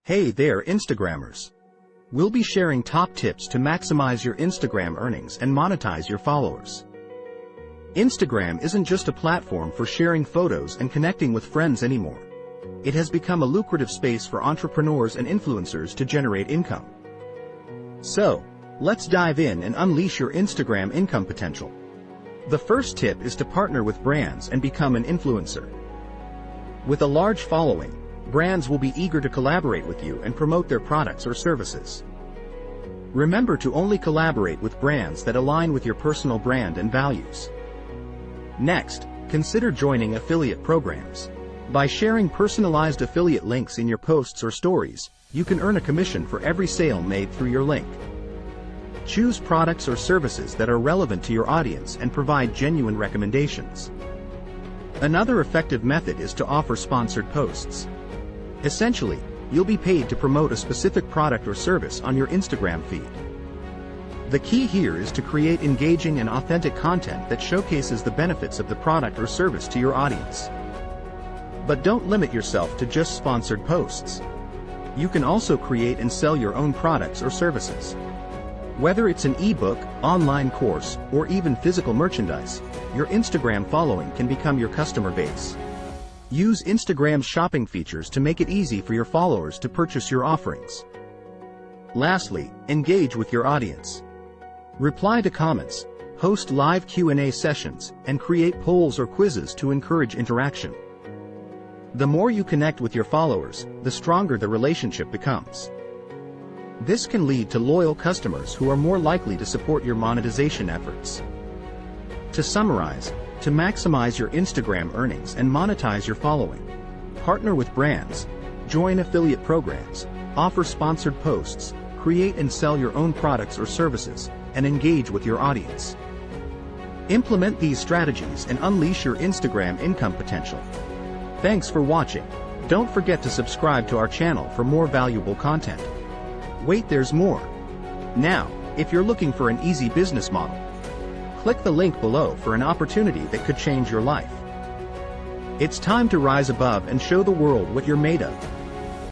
Hey there, Instagrammers! We'll be sharing top tips to maximize your Instagram earnings and monetize your followers. Instagram isn't just a platform for sharing photos and connecting with friends anymore. It has become a lucrative space for entrepreneurs and influencers to generate income. So, let's dive in and unleash your Instagram income potential. The first tip is to partner with brands and become an influencer. With a large following, brands will be eager to collaborate with you and promote their products or services. Remember to only collaborate with brands that align with your personal brand and values. Next, consider joining affiliate programs. By sharing personalized affiliate links in your posts or stories, you can earn a commission for every sale made through your link. Choose products or services that are relevant to your audience and provide genuine recommendations. Another effective method is to offer sponsored posts. Essentially, you'll be paid to promote a specific product or service on your Instagram feed. The key here is to create engaging and authentic content that showcases the benefits of the product or service to your audience. But don't limit yourself to just sponsored posts. You can also create and sell your own products or services. Whether it's an ebook, online course, or even physical merchandise, your Instagram following can become your customer base. Use Instagram's shopping features to make it easy for your followers to purchase your offerings. Lastly, engage with your audience. Reply to comments, host live Q&A sessions, and create polls or quizzes to encourage interaction. The more you connect with your followers, the stronger the relationship becomes. This can lead to loyal customers who are more likely to support your monetization efforts. To summarize, to maximize your Instagram earnings and monetize your following, partner with brands, join affiliate programs, offer sponsored posts, create and sell your own products or services, and engage with your audience. Implement these strategies and unleash your Instagram income potential. Thanks for watching. Don't forget to subscribe to our channel for more valuable content. Wait, there's more. Now, if you're looking for an easy business model, click the link below for an opportunity that could change your life. It's time to rise above and show the world what you're made of.